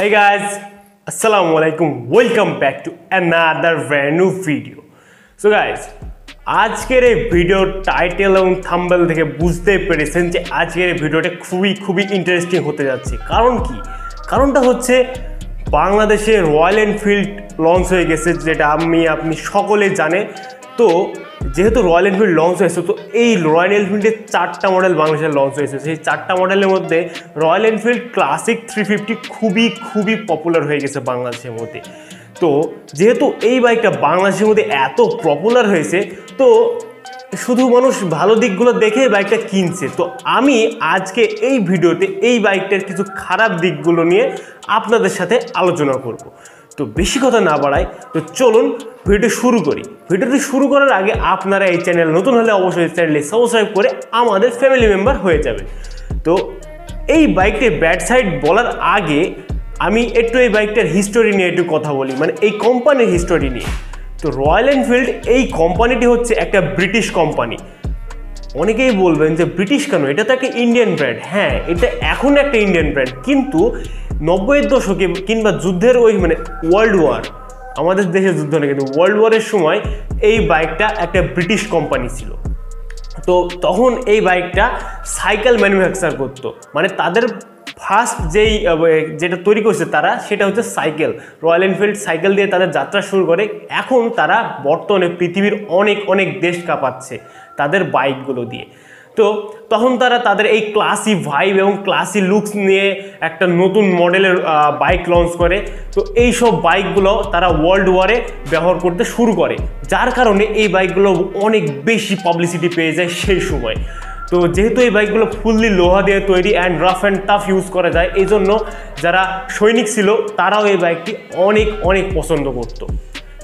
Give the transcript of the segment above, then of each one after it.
Hey guys, Assalamualaikum. Welcome back to another brand new video. So guys, আজকের এই video title এবং thumbnail থেকে বুঝতেই পেরেছেন যে আজকের এই ভিডিওটা খুবই ইন্টারেস্টিং হতে যাচ্ছে। কারণ কি? কারণটা হচ্ছে বাংলাদেশে রয়্যাল এনফিল্ড লঞ্চ হয়ে গেছে, যেটা আপনি সকলে জানে। তো যেহেতু রয়্যাল এনফিল্ড লঞ্চ হয়েছে, তো এই রয়্যাল এনফিল্ডের 4টা মডেল বাংলাদেশে লঞ্চ হয়েছে। সেই 4টা মডেলের মধ্যে রয়্যাল এনফিল্ড ক্লাসিক 350 খুবই পপুলার হয়ে গেছে বাংলাদেশের মধ্যে। তো যেহেতু এই বাইকটা বাংলাদেশের মধ্যে এত পপুলার হয়েছে, তো শুধু মানুষ ভালো দিকগুলো দেখে বাইকটা কিনছে। তো আমি আজকে এই ভিডিওতে এই বাইকটার কিছু খারাপ দিকগুলো নিয়ে আপনাদের সাথে আলোচনা করব। তো বেশি কথা না বাড়াই, তো চলুন ভিডিও শুরু করি। ভিডিওটি শুরু করার আগে আপনারা এই চ্যানেল নতুন হলে অবশ্যই চ্যানেলে সাবস্ক্রাইব করে আমাদের ফ্যামিলি মেম্বার হয়ে যাবে। তো এই বাইকটির ব্যাড সাইড বলার আগে আমি একটু এই বাইকটার হিস্টোরি নিয়ে একটু কথা বলি, মানে এই কোম্পানির হিস্টোরি নিয়ে। তো রয়্যাল এনফিল্ড এই কোম্পানিটি হচ্ছে একটা ব্রিটিশ কোম্পানি। অনেকেই বলবেন যে ব্রিটিশ কেন, এটা তো একটা ইন্ডিয়ান ব্র্যান্ড। হ্যাঁ, এটা এখন একটা ইন্ডিয়ান ব্র্যান্ড, কিন্তু 90-এর দশকে কিংবা যুদ্ধের মানে ওয়ার্ল্ড ওয়ার, আমাদের দেশে যুদ্ধ না কিন্তু ওয়ার্ল্ড ওয়ারের সময় এই বাইকটা একটা ব্রিটিশ কোম্পানি ছিল। তো তখন এই বাইকটা সাইকেল ম্যানুফ্যাকচার করতো, মানে তাদের ফার্স্ট যেটা তৈরি করছে তারা, সেটা হচ্ছে সাইকেল। রয়্যাল এনফিল্ড সাইকেল দিয়ে তাদের যাত্রা শুরু করে। এখন তারা বর্তমানে পৃথিবীর অনেক দেশ কাঁপাচ্ছে তাদের বাইকগুলো দিয়ে। তো তখন তারা তাদের এই ক্লাসি ভাইব এবং ক্লাসি লুকস নিয়ে একটা নতুন মডেলের বাইক লঞ্চ করে। তো এই সব বাইকগুলো তারা ওয়ার্ল্ড ওয়ারে ব্যবহার করতে শুরু করে, যার কারণে এই বাইকগুলো অনেক বেশি পাবলিসিটি পেয়ে যায় সেই সময়। তো যেহেতু এই বাইকগুলো ফুললি লোহা দিয়ে তৈরি and rough and tough use করা যায়, এই জন্য যারা সৈনিক ছিল তারাও এই বাইকটি অনেক পছন্দ করত।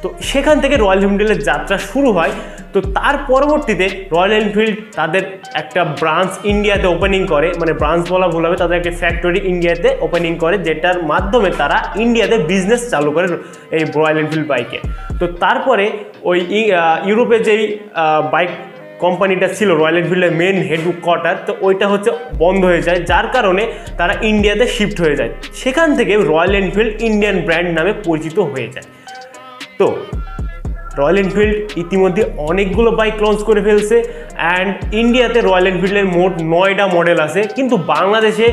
তো সেখান থেকে রয়্যাল এনফিল্ডের যাত্রা শুরু হয়। তো তার পরবর্তীতে রয়্যাল এনফিল্ড তাদের একটা ব্রাঞ্চ ইন্ডিয়াতে ওপেনিং করে, মানে ব্রাঞ্চ বলা ভুল হবে, তাদের একটা ফ্যাক্টরি ইন্ডিয়াতে ওপেনিং করে, যেটার মাধ্যমে তারা ইন্ডিয়াতে বিজনেস চালু করে এই রয়্যাল এনফিল্ড বাইকে। তো তারপরে ওই ইউরোপে যেই বাইক কোম্পানিটা ছিল রয়্যাল এনফিল্ডের মেন হেডকোয়ার্টার, তো ওইটা হচ্ছে বন্ধ হয়ে যায়, যার কারণে তারা ইন্ডিয়াতে শিফট হয়ে যায়। সেখান থেকে রয়্যাল এনফিল্ড ইন্ডিয়ান ব্র্যান্ড নামে পরিচিত হয়ে যায়। তো রয়্যাল এনফিল্ড ইতিমধ্যে অনেকগুলো বাইক লঞ্চ করে ফেলছে, অ্যান্ড ইন্ডিয়াতে রয়্যাল এনফিল্ডের মোট 9টা মডেল আছে, কিন্তু বাংলাদেশে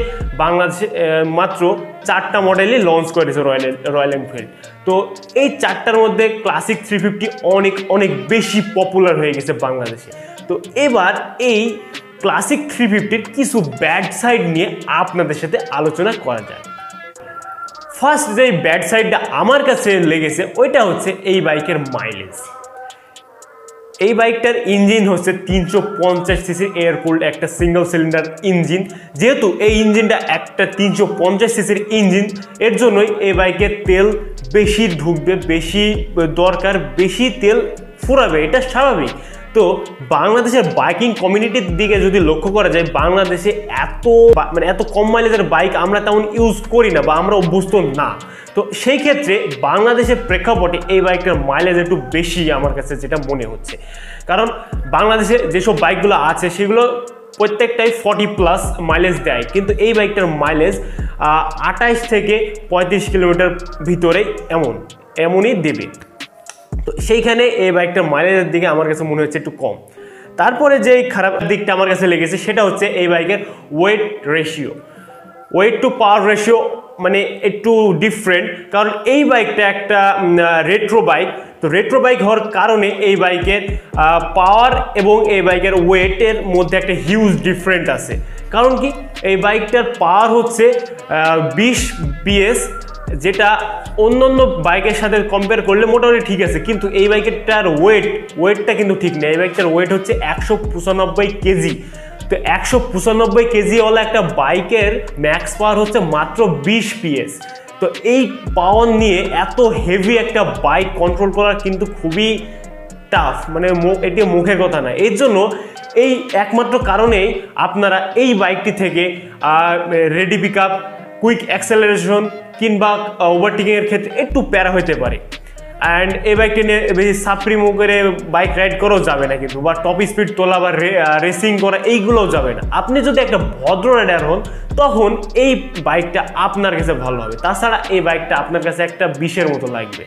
মাত্র 4টা মডেলই লঞ্চ করেছে রয়্যাল এনফিল্ড। তো এই 4টার মধ্যে ক্লাসিক 350 অনেক বেশি পপুলার হয়ে গেছে বাংলাদেশে। তো এবার এই ক্লাসিক 350-র কিছু ব্যাড সাইড নিয়ে আপনাদের সাথে আলোচনা করা যায়। ফার্স্ট যে ব্যাড সাইডটা আমার কাছে লেগেছে ওইটা হচ্ছে এই বাইকের মাইলেজ। এই বাইকটার ইঞ্জিন হচ্ছে 350 সিসির এয়ার কুলড একটা সিঙ্গেল সিলিন্ডার ইঞ্জিন। যেহেতু এই ইঞ্জিনটা একটা 350 সিসির ইঞ্জিন, এর জন্যই এই বাইকের তেল বেশি ঢুকবে, বেশি দরকার, বেশি তেল ফুরাবে, এটা স্বাভাবিক। তো বাংলাদেশের বাইকিং কমিউনিটির দিকে যদি লক্ষ্য করা যায়, বাংলাদেশে এত কম মাইলেজের বাইক আমরা তেমন ইউজ করি না বা আমরা অভ্যস্ত না। তো সেই ক্ষেত্রে বাংলাদেশের প্রেক্ষাপটে এই বাইকটার মাইলেজ একটু বেশি আমার কাছে যেটা মনে হচ্ছে। কারণ বাংলাদেশে যেসব বাইকগুলো আছে সেগুলো প্রত্যেকটাই 40+ মাইলেজ দেয়, কিন্তু এই বাইকটার মাইলেজ 28 থেকে 35 কিলোমিটার ভিতরে এমনই দেবে। তো সেইখানে এই বাইকটার মাইলেজের দিকে আমার কাছে মনে হচ্ছে একটু কম। তারপরে যে খারাপ দিকটা আমার কাছে লেগেছে সেটা হচ্ছে এই বাইকের ওয়েট টু পাওয়ার রেশিও, মানে একটু ডিফারেন্ট। কারণ এই বাইকটা একটা রেট্রো বাইক, তো রেট্রো বাইক হওয়ার কারণে এই বাইকের পাওয়ার এবং এই বাইকের ওয়েটের মধ্যে একটা হিউজ ডিফারেন্ট আছে। কারণ কি, এই বাইকটার পাওয়ার হচ্ছে 20 PS, যেটা অন্যান্য বাইকের সাথে কম্পেয়ার করলে মোটামুটি ঠিক আছে, কিন্তু এই বাইকেরটার ওয়েটটা কিন্তু ঠিক নেই। এই বাইকটার ওয়েট হচ্ছে 195 কেজি। তো 195 কেজিওয়ালা একটা বাইকের ম্যাক্স পাওয়ার হচ্ছে মাত্র 20 PS। তো এই পাওয়ার নিয়ে এত হেভি একটা বাইক কন্ট্রোল করা কিন্তু খুবই টাফ, মানে এটি মুখের কথা না। এর জন্য এই একমাত্র কারণেই আপনারা এই বাইকটি থেকে ready pick up, quick acceleration কিংবা ওভারটেকিংয়ের ক্ষেত্রে একটু প্যারা হতে পারে। অ্যান্ড এই বাইকটা নিয়ে বেশি সাপ্রিমো করে বাইক রাইড করাও যাবে না কিন্তু, বা টপ স্পিড তোলা বা রেসিং করা এইগুলোও যাবে না। আপনি যদি একটা ভদ্র রাইডার হন তখন এই বাইকটা আপনার কাছে ভালো হবে। তাছাড়া এই বাইকটা আপনার কাছে একটা বিষের মতো লাগবে,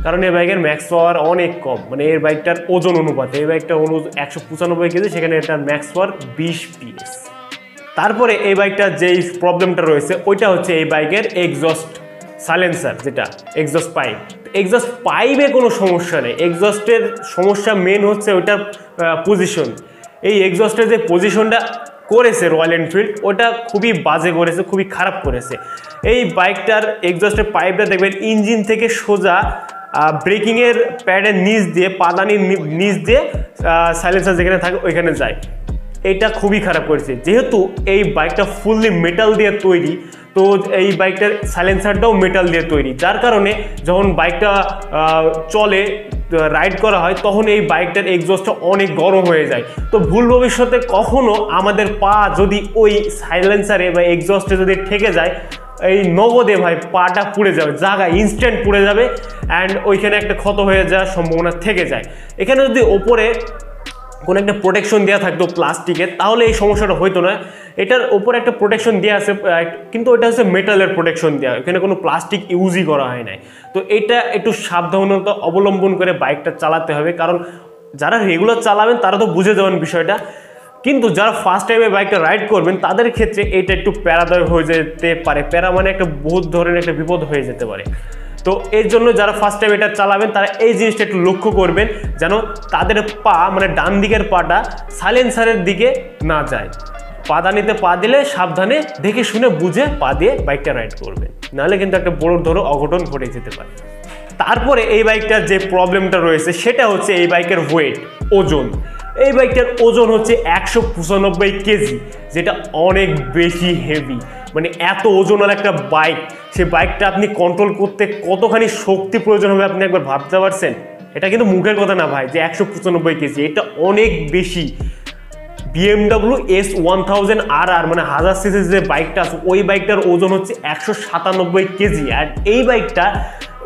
কারণ এই বাইকের ম্যাক্স পাওয়ার অনেক কম, মানে এই বাইকটার ওজন অনুপাতে এই বাইকটা 195 কেজি, সেখানে এটার ম্যাক্স পাওয়ার 20 PS। তারপরে এই বাইকটার যেই প্রবলেমটা রয়েছে ওইটা হচ্ছে এই বাইকের এক্সস্ট সাইলেন্সার, যেটা এক্সস্ট পাইপ। এক্সস্ট পাইপে কোনো সমস্যা নেই, এক্সস্টের সমস্যা মেন হচ্ছে ওইটার পজিশন। এই এক্সস্টের যে পজিশনটা করেছে রয়্যাল এনফিল্ড, ওটা খুবই বাজে করেছে, খুবই খারাপ করেছে। এই বাইকটার এক্সস্টের পাইপটা দেখবেন ইঞ্জিন থেকে সোজা ব্রেকিংয়ের প্যাডের নিচ দিয়ে, পাদানির নিচ দিয়ে সাইলেন্সার যেখানে থাকে ওইখানে যায়। এটা খুবই খারাপ করেছে। যেহেতু এই বাইকটা ফুললি মেটাল দিয়ে তৈরি, তো এই বাইকটার সাইলেন্সারটাও মেটাল দিয়ে তৈরি, যার কারণে যখন বাইকটা চলে রাইড করা হয় তখন এই বাইকটার এক্সস্টটা অনেক গরম হয়ে যায়। তো ভুল ভবিষ্যতে কখনো আমাদের পা যদি ওই সাইলেন্সারে বা এক্সস্টে যদি ঠেকে যায়, এই নগদে ভাই পাটা পুড়ে যাবে, জায়গা ইনস্ট্যান্ট পুড়ে যাবে, অ্যান্ড ওইখানে একটা ক্ষত হয়ে যাওয়ার সম্ভাবনা থেকে যায়। এখানে যদি ওপরে কোনো একটা প্রোটেকশন দেওয়া থাকতো প্লাস্টিকের, তাহলে এই সমস্যাটা হইতো না। এটার ওপরে একটা প্রোটেকশন দেওয়া আছে, কিন্তু ওইটা হচ্ছে মেটালের প্রোটেকশন দেওয়া, এখানে কোনো প্লাস্টিক ইউজই করা হয় নাই। তো এটা একটু সাবধানতা অবলম্বন করে বাইকটা চালাতে হবে, কারণ যারা রেগুলার চালাবেন তারা তো বুঝে যাবেন বিষয়টা, কিন্তু যারা ফার্স্ট টাইমে বাইকটা রাইড করবেন তাদের ক্ষেত্রে এটা একটু প্যারাদায়ক হয়ে যেতে পারে। প্যারা মানে একটা বহুত ধরনের একটা বিপদ হয়ে যেতে পারে। তো এর জন্য যারা ফার্স্ট টাইম এটা চালাবেন তারা এই জিনিসটা একটু লক্ষ্য করবেন, যেন তাদের পা মানে ডান দিকের পাটা সাইলেন্সারের দিকে না যায়। পাদানিতে পা দিলে সাবধানে দেখে শুনে বুঝে পা দিয়ে বাইকটা রাইড করবেন, নাহলে কিন্তু একটা বড় ধরো অঘটন ঘটে যেতে পারে। তারপরে এই বাইকটার যে প্রবলেমটা রয়েছে সেটা হচ্ছে এই বাইকের ওয়েট, ওজন। এই বাইকটার ওজন হচ্ছে 195 কেজি, যেটা অনেক বেশি হেভি। মানে এত ওজনের একটা বাইক, সেই বাইকটা আপনি কন্ট্রোল করতে কতখানি শক্তি প্রয়োজন হবে আপনি একবার ভাবতে পারছেন? এটা কিন্তু মুখের কথা না ভাই, যে 195 কেজি, এটা অনেক বেশি। BMW S1000RR মানে 1000 সিসির যে বাইকটা আছে ওই বাইকটার ওজন হচ্ছে 197 কেজি, আর এই বাইকটা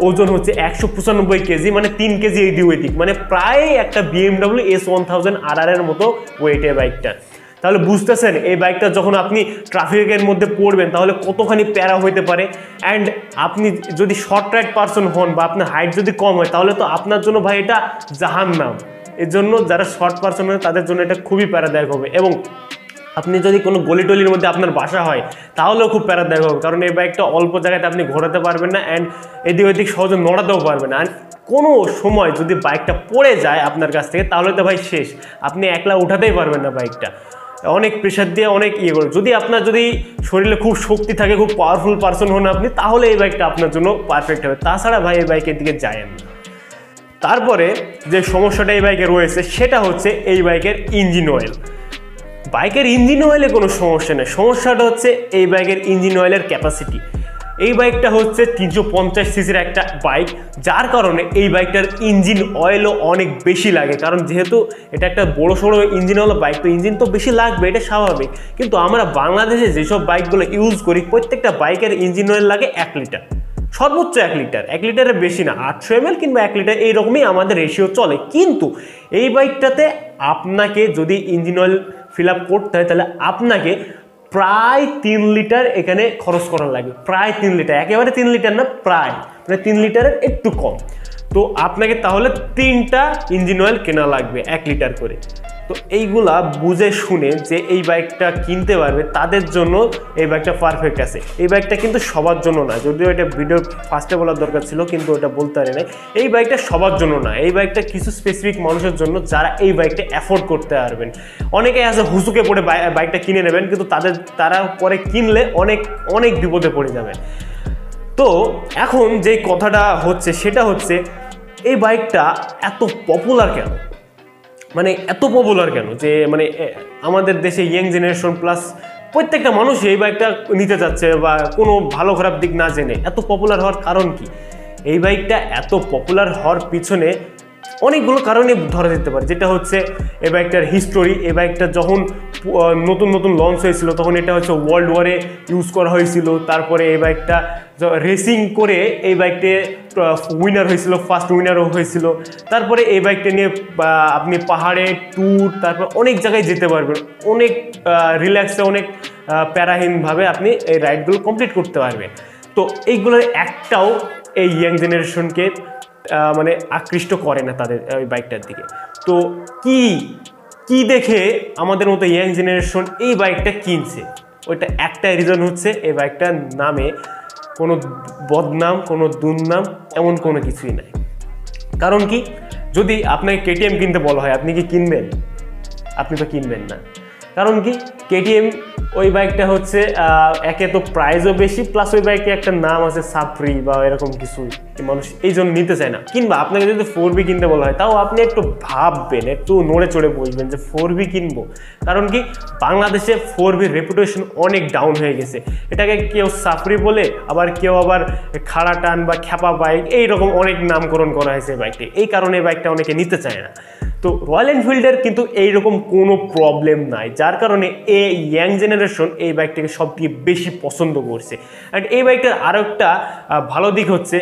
ওজন হচ্ছে 195 কেজি, মানে 3 কেজি এদিক ওইদিক, মানে প্রায় একটা BMW S1000RR এর মতো ওয়েটের বাইকটা। তাহলে বুঝতেছেন এই বাইকটা যখন আপনি ট্রাফিকের মধ্যে পড়বেন তাহলে কতখানি প্যারা হইতে পারে। অ্যান্ড আপনি যদি শর্ট রাইড পারসন হন বা আপনার হাইট যদি কম হয় তাহলে তো আপনার জন্য ভাই এটা জাহান্নাম। এর জন্য যারা শর্ট পারসন হয় তাদের জন্য এটা খুবই প্যারাদায়ক হবে। এবং আপনি যদি কোনো গলিটলির মধ্যে আপনার বাসা হয় তাহলেও খুব প্যারাদায়ক হবে, কারণ এই বাইকটা অল্প জায়গাতে আপনি ঘোরাতে পারবেন না, অ্যান্ড এদিক ওইদিক সহজে নড়াতেও পারবেন না। কোনো সময় যদি বাইকটা পড়ে যায় আপনার কাছ থেকে তাহলে তো ভাই শেষ, আপনি একলা উঠাতেই পারবেন না বাইকটা, অনেক প্রেশার দিয়ে অনেক করে। যদি আপনার যদি শরীরে খুব শক্তি থাকে, খুব পাওয়ারফুল পারসন হন আপনি, তাহলে এই বাইকটা আপনার জন্য পারফেক্ট হবে, তাছাড়া ভাই এই বাইকের দিকে যায়েন না। তারপরে যে সমস্যাটা এই বাইকে রয়েছে সেটা হচ্ছে এই বাইকের ইঞ্জিন অয়েল। বাইকের ইঞ্জিন অয়েলে কোনো সমস্যা নেই, সমস্যাটা হচ্ছে এই বাইকের ইঞ্জিন অয়েলের ক্যাপাসিটি। এই বাইকটা হচ্ছে 350 সিসির একটা বাইক, যার কারণে এই বাইকটার ইঞ্জিন অয়েলও অনেক বেশি লাগে, কারণ যেহেতু এটা একটা বড় সড়ো ইঞ্জিন ওয়ালা বাইক, তো ইঞ্জিন তো বেশি লাগবে, এটা স্বাভাবিক। কিন্তু আমরা বাংলাদেশে যেসব বাইকগুলো ইউজ করি প্রত্যেকটা বাইকের ইঞ্জিন অয়েল লাগে 1 লিটার, সর্বোচ্চ 1 লিটার, 1 লিটারের বেশি না, 800 ml কিংবা 1 লিটার এইরকমই আমাদের রেশিও চলে। কিন্তু এই বাইকটাতে আপনাকে যদি ইঞ্জিন অয়েল ফিল আপ করতে হয় তাহলে আপনাকে প্রায় 3 লিটার এখানে খরচ করা লাগে, প্রায় 3 লিটার, একেবারে 3 লিটার না, প্রায় মানে 3 লিটারের একটু কম। তো আপনাকে তাহলে 3টা ইঞ্জিন অয়েল কেনা লাগবে 1 লিটার করে। তো এইগুলা বুঝে শুনে যে এই বাইকটা কিনতে পারবে তাদের জন্য এই বাইকটা পারফেক্ট আছে। এই বাইকটা কিন্তু সবার জন্য না, যদিও এটা ভিডিও ফার্স্টে বলার দরকার ছিল কিন্তু ওটা বলতে পারি নাই। এই বাইকটা সবার জন্য না, এই বাইকটা কিছু স্পেসিফিক মানুষের জন্য যারা এই বাইকটা অ্যাফোর্ড করতে পারবেন। অনেকে আছে হুসুকে পড়ে বাইকটা কিনে নেবেন, কিন্তু তারা পরে কিনলে অনেক অনেক বিপদে পড়ে যাবেন। তো এখন যে কথাটা হচ্ছে সেটা হচ্ছে এই বাইকটা এত পপুলার কেন, মানে এত পপুলার কেন, যে মানে আমাদের দেশে ইয়ং জেনারেশন প্লাস প্রত্যেকটা মানুষ এই বাইকটা নিতে চাচ্ছে, বা কোনো ভালো খারাপ দিক না জেনে এত পপুলার হওয়ার কারণ কি? এই বাইকটা এত পপুলার হওয়ার পিছনে অনেকগুলো কারণে ধরা যেতে পারে, যেটা হচ্ছে এই বাইকটার হিস্টোরি। এই বাইকটা যখন নতুন নতুন লঞ্চ হয়েছিল তখন এটা হচ্ছে ওয়ার্ল্ড ওয়ারে ইউজ করা হয়েছিল। তারপরে এই বাইকটা রেসিং করে এই বাইকটি উইনার হয়েছিল, ফার্স্ট উইনারও হয়েছিল। তারপরে এই বাইকটা নিয়ে আপনি পাহাড়ে ট্যুর, তারপর অনেক জায়গায় যেতে পারবেন, অনেক রিল্যাক্সে, অনেক প্যারাহীনভাবে আপনি এই রাইডগুলো কমপ্লিট করতে পারবেন। তো এইগুলোর একটাও এই ইয়াং জেনারেশনকে মানে আকৃষ্ট করে না তাদের ওই বাইকটার দিকে। তো কি দেখে আমাদের মতো ইয়াং জেনারেশন এই বাইকটা কিনছে, ওইটা একটাই রিজন হচ্ছে এই বাইকটার নামে কোনো বদনাম, কোনো দুর্নাম এমন কোনো কিছুই নাই। কারণ কি, যদি আপনাকে কেটিএম কিনতে বলা হয় আপনি কি কিনবেন? আপনি তো কিনবেন না। কারণ কি, কেটিএম ওই বাইকটা হচ্ছে একে তো প্রাইসও বেশি, প্লাস ওই বাইকে একটা নাম আছে সাফরি বা এরকম কিছু, মানুষ এই জন্য নিতে চায় না। কিংবা আপনাকে যদি 4B কিনতে বলা হয় তাও আপনি একটু ভাববেন, একটু নড়ে চড়ে বসবেন যে 4B কিনবো। কারণ কি, বাংলাদেশে 4B রেপুটেশন অনেক ডাউন হয়ে গেছে। এটাকে কেউ সাফরি বলে, আবার কেউ আবার খাড়া টান বা খ্যাপা বাইক, এইরকম অনেক নামকরণ করা হয়েছে বাইকটি। এই কারণে এই বাইকটা অনেকে নিতে চায় না। তো রয়্যাল এনফিল্ডের কিন্তু এইরকম কোনো প্রবলেম নাই, যার কারণে এই ইয়াং জেনারেশন এই বাইকটাকে সবথেকে বেশি পছন্দ করছে। অ্যান্ড এই বাইকটার আরও একটা ভালো দিক হচ্ছে,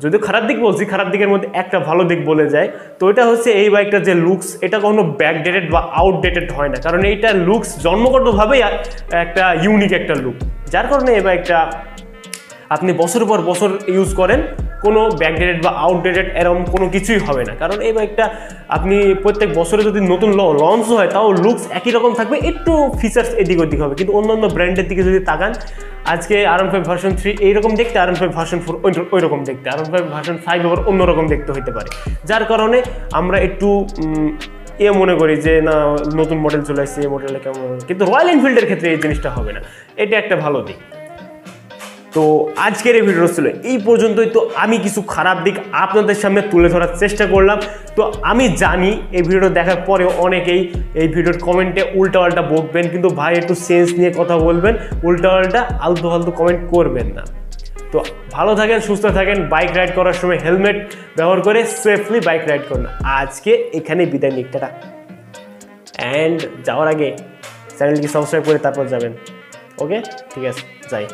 যদিও খারাপ দিক বলছি, খারাপ দিকের মধ্যে একটা ভালো দিক বলে যায়, তো এটা হচ্ছে এই বাইকটার যে লুকস, এটা কখনো ব্যাকডেটেড বা আউটডেটেড হয় না। কারণ এইটার লুকস জন্মগতভাবেই একটা ইউনিক একটা লুক, যার কারণে এই বাইকটা আপনি বছরের পর বছর ইউজ করেন, কোনো ব্যাকডেটেড বা আউটডেটেড এরকম কোনো কিছুই হবে না। কারণ এই বাইকটা আপনি প্রত্যেক বছরে যদি নতুন লঞ্চ হয় তাও লুকস একই রকম থাকবে, একটু ফিচার্স এদিক ওদিক হবে। কিন্তু অন্যান্য ব্র্যান্ডের দিকে যদি তাকান, আজকে R15 ভার্সন 3 এইরকম দেখতে, R15 ভার্সন 4 ওই রকম দেখতে, R15 ভার্সন 5 আবার অন্যরকম দেখতে হতে পারে। যার কারণে আমরা একটু মনে করি যে না, নতুন মডেল চলে আসছে, এই মডেলটা কেমন। কিন্তু রয়্যাল এনফিল্ডের ক্ষেত্রে এই জিনিসটা হবে না, এটা একটা ভালো দিক। তো আজকের এই ভিডিও ছিল এই পর্যন্তই। তো আমি কিছু খারাপ দিক আপনাদের সামনে তুলে ধরার চেষ্টা করলাম। তো আমি জানি এই ভিডিও দেখার পরেও অনেকেই এই ভিডিওর কমেন্টে উল্টাপাল্টা বকবেন, কিন্তু ভাই একটু সেন্স নিয়ে কথা বলবেন, উল্টাপাল্টা আলতু ফালতু কমেন্ট করবেন না। তো ভালো থাকেন, সুস্থ থাকেন, বাইক রাইড করার সময় হেলমেট ব্যবহার করে সেফলি বাইক রাইড করুন। আজকে এখানে বিদায় নিক, টাটা। অ্যান্ড যাওয়ার আগে চ্যানেলটি সাবস্ক্রাইব করে তারপর যাবেন। ওকে, ঠিক আছে, যাই।